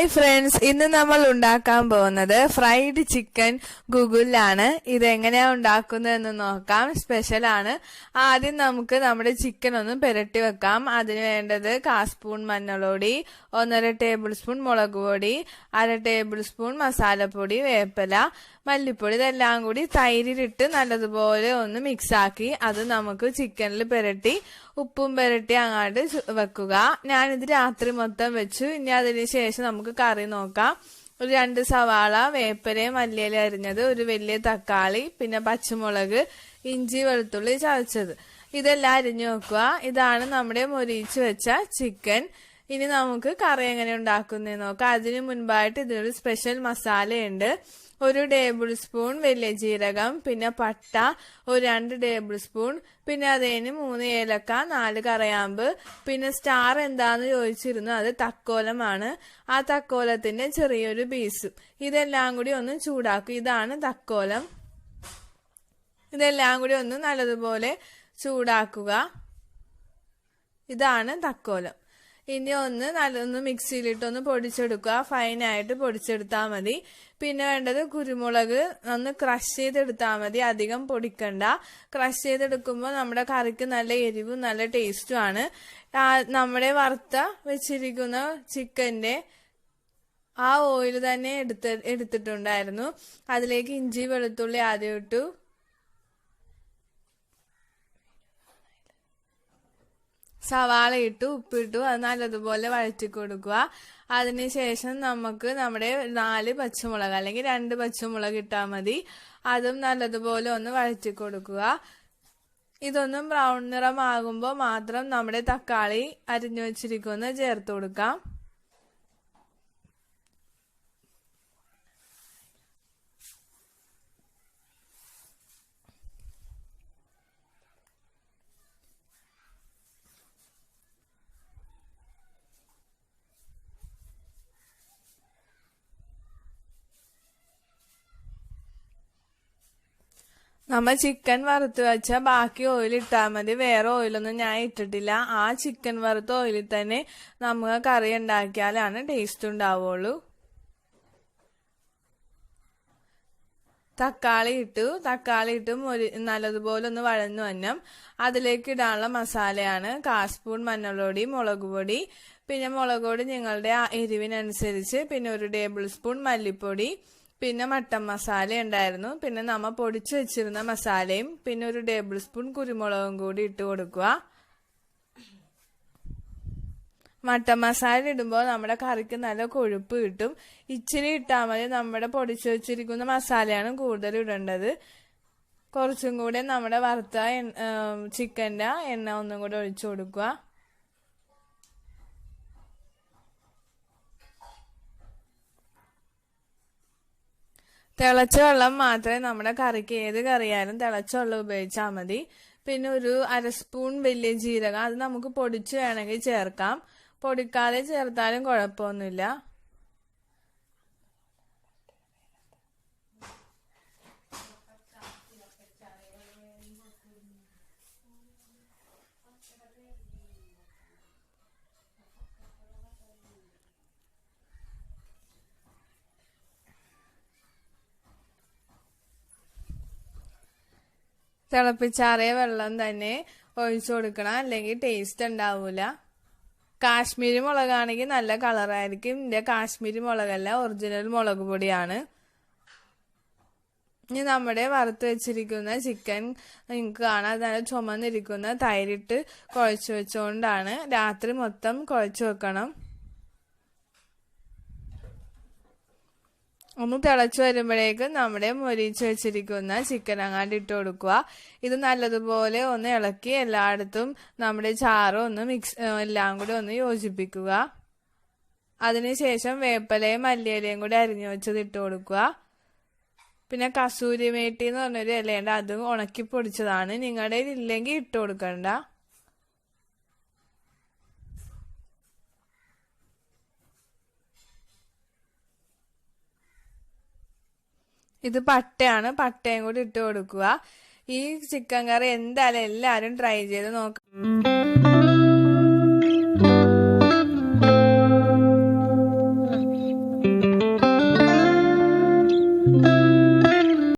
Hi friends, ഇന്ന് നമ്മൾ ഉണ്ടാക്കാൻ പോകുന്നത് ഫ്രൈഡ് ചിക്കൻ ഗുഗുലാണ്. ഇതെങ്ങനെയാ ഉണ്ടാക്കുന്നതെന്ന് നോക്കാം. സ്പെഷ്യൽ ആണ്. ആദ്യം നമുക്ക് നമ്മുടെ ചിക്കൻ ഒന്ന് പുരട്ടി വെക്കാം. അതിന് വേണ്ടത് 1/4 സ്പൂൺ മഞ്ഞൾപ്പൊടി, 1.5 ടേബിൾ സ്പൂൺ മുളക് പൊടി, 1/2 ടേബിൾ സ്പൂൺ മസാലപ്പൊടി, വേപ്പില, മല്ലിപ്പൊടി, ഇതെല്ലാം കൂടി തൈരിലിട്ട് നല്ലതുപോലെ ഒന്ന് മിക്സാക്കി അത് നമുക്ക് ചിക്കനിൽ പുരട്ടി ഉപ്പും പുരട്ടി അങ്ങാട്ട് വെക്കുക. ഞാനിത് രാത്രി മൊത്തം വെച്ചു. ഇനി അതിന് ശേഷം നമുക്ക് കറി നോക്കാം. ഒരു 2 സവാള, വേപ്പിലയും മല്ലിയില അരിഞ്ഞത്, ഒരു വലിയ തക്കാളി, പിന്നെ പച്ചമുളക്, ഇഞ്ചി വെളുത്തുള്ളി ചതച്ചത്, ഇതെല്ലാം അരിഞ്ഞു വെക്കുക. ഇതാണ് നമ്മുടെ മൊരിയിച്ച് വെച്ച ചിക്കൻ. ഇനി നമുക്ക് കറി എങ്ങനെ ഉണ്ടാക്കുന്നതെന്ന് നോക്കാം. അതിനു മുൻപായിട്ട് ഇതിനൊരു സ്പെഷ്യൽ മസാലയുണ്ട്. 1 ടേബിൾ സ്പൂൺ വലിയ ജീരകം, പിന്നെ പട്ട 2 ടേബിൾ സ്പൂൺ, പിന്നെ അതിന് 3 ഏലക്ക, 4 കറയാമ്പ്, പിന്നെ സ്റ്റാർ എന്താന്ന് ചോദിച്ചിരുന്നു, അത് തക്കോലമാണ്. ആ തക്കോലത്തിന്റെ ചെറിയൊരു പീസും. ഇതെല്ലാം കൂടി ഒന്ന് ചൂടാക്കും. ഇതാണ് തക്കോലം. ഇതെല്ലാം കൂടി ഒന്ന് നല്ലതുപോലെ ചൂടാക്കുക. ഇതാണ് തക്കോലം. ഇനി നല്ലൊന്ന് മിക്സിയിലിട്ടൊന്ന് പൊടിച്ചെടുക്കുക. ഫൈനായിട്ട് പൊടിച്ചെടുത്താൽ മതി. പിന്നെ വേണ്ടത് കുരുമുളക് ഒന്ന് ക്രഷ് ചെയ്തെടുത്താൽ മതി, അധികം പൊടിക്കണ്ട. ക്രഷ് ചെയ്തെടുക്കുമ്പോൾ നമ്മുടെ കറിക്ക് നല്ല എരിവും നല്ല ടേസ്റ്റും ആണ്. നമ്മുടെ വറുത്ത വെച്ചിരിക്കുന്ന ചിക്കൻ്റെ ആ ഓയിൽ തന്നെ എടുത്തിട്ടുണ്ടായിരുന്നു. അതിലേക്ക് ഇഞ്ചി വെളുത്തുള്ളി ആദ്യം ഇട്ടു. സവാള ഇട്ടു, ഉപ്പിട്ടു, അത് നല്ലതുപോലെ വഴറ്റി കൊടുക്കുക. അതിനുശേഷം നമുക്ക് നമ്മുടെ 4 പച്ചമുളക് അല്ലെങ്കിൽ 2 പച്ചമുളക് ഇട്ടാൽ മതി. അതും നല്ലതുപോലെ ഒന്ന് വഴറ്റി കൊടുക്കുക. ഇതൊന്നും ബ്രൗൺ നിറമാകുമ്പോൾ മാത്രം നമ്മുടെ തക്കാളി അരിഞ്ഞു വെച്ചിരിക്കുന്ന ചേർത്ത് കൊടുക്കാം. നമ്മൾ ചിക്കൻ വറുത്ത് വെച്ചാൽ ബാക്കി ഓയിൽ ഇട്ടാൽ മതി. വേറെ ഓയിലൊന്നും ഞാൻ ഇട്ടിട്ടില്ല. ആ ചിക്കൻ വറുത്ത ഓയിലിൽ തന്നെ നമുക്ക് കറി ഉണ്ടാക്കിയാലാണ് ടേസ്റ്റ് ഉണ്ടാവുള്ളൂ. തക്കാളി ഇട്ടു നല്ലതുപോലെ ഒന്ന് വഴന്നു വന്നം. അതിലേക്ക് ഇടാനുള്ള മസാലയാണ് 1/4 സ്പൂൺ മഞ്ഞൾപ്പൊടി, മുളക് പൊടി, പിന്നെ മുളക് പൊടി നിങ്ങളുടെ എരിവിനനുസരിച്ച്, പിന്നെ 1 ടേബിൾ സ്പൂൺ മല്ലിപ്പൊടി, പിന്നെ മട്ടൻ മസാല ഉണ്ടായിരുന്നു, പിന്നെ നമ്മൾ പൊടിച്ചു വെച്ചിരുന്ന മസാലയും, പിന്നെ 1 ടേബിൾ സ്പൂൺ കുരുമുളകും കൂടി ഇട്ട് കൊടുക്കുക. മട്ടൻ മസാല ഇടുമ്പോൾ നമ്മുടെ കറിക്ക് നല്ല കൊഴുപ്പ് കിട്ടും. ഇച്ചിരി ഇട്ടാൽ മതി. നമ്മുടെ പൊടിച്ചു വെച്ചിരിക്കുന്ന മസാലയാണ് കൂടുതൽ ഇടേണ്ടത്. കുറച്ചും കൂടെ നമ്മുടെ വറുത്ത ചിക്കൻ്റെ എണ്ണ ഒന്നും കൂടെ ഒഴിച്ചു കൊടുക്കുക. തിളച്ച വെള്ളം മാത്രമേ നമ്മുടെ കറിക്ക്, ഏത് കറിയായാലും തിളച്ച വെള്ളം ഉപയോഗിച്ചാൽ മതി. പിന്നെ 1/2 സ്പൂൺ വലിയ ജീരകം, അത് നമുക്ക് പൊടിച്ച് വേണമെങ്കിൽ ചേർക്കാം. പൊടിക്കാതെ ചേർത്താലും കുഴപ്പമൊന്നുമില്ല. തിളപ്പിച്ചാറിയ വെള്ളം തന്നെ ഒഴിച്ചു കൊടുക്കണം, അല്ലെങ്കിൽ ടേസ്റ്റ് ഉണ്ടാവൂല. കാശ്മീരി മുളകാണെങ്കിൽ നല്ല കളറായിരിക്കും. ഇതിന്റെ കാശ്മീരി മുളകല്ല, ഒറിജിനൽ മുളക് പൊടിയാണ്. ഇനി നമ്മുടെ വറുത്ത് വെച്ചിരിക്കുന്ന ചിക്കൻ നിങ്ങൾക്ക് കാണാൻ നല്ല ചുമന്നിരിക്കുന്ന തൈരിട്ട് കുഴച്ചു വെച്ചുകൊണ്ടാണ്. രാത്രി മൊത്തം കുഴച്ചു വെക്കണം. ഒന്ന് തിളച്ചു വരുമ്പോഴേക്കും നമ്മുടെ മൊരിയിച്ച് വെച്ചിരിക്കുന്ന ചിക്കൻ അങ്ങാണ്ട് ഇട്ട് കൊടുക്കുക. ഇത് നല്ലതുപോലെ ഒന്ന് ഇളക്കി എല്ലായിടത്തും നമ്മുടെ ചാറ് ഒന്ന് എല്ലാം കൂടി ഒന്ന് യോജിപ്പിക്കുക. അതിനുശേഷം വേപ്പിലയും മല്ലിയിലയും കൂടി അരിഞ്ഞു വെച്ചത് ഇട്ട് കൊടുക്കുക. പിന്നെ കസൂരി മേട്ടി എന്ന് പറഞ്ഞൊരു ഇലയുണ്ട്, അതും ഉണക്കി പൊടിച്ചതാണ്. നിങ്ങളുടെ ഇല്ലെങ്കിൽ ഇട്ട് കൊടുക്കണ്ട. ഇത് പട്ടയാണ്, പട്ടയും കൂടി ഇട്ട് കൊടുക്കുക. ഈ ചിക്കൻ കറി എന്തായാലും എല്ലാവരും ട്രൈ ചെയ്ത് നോക്കാം.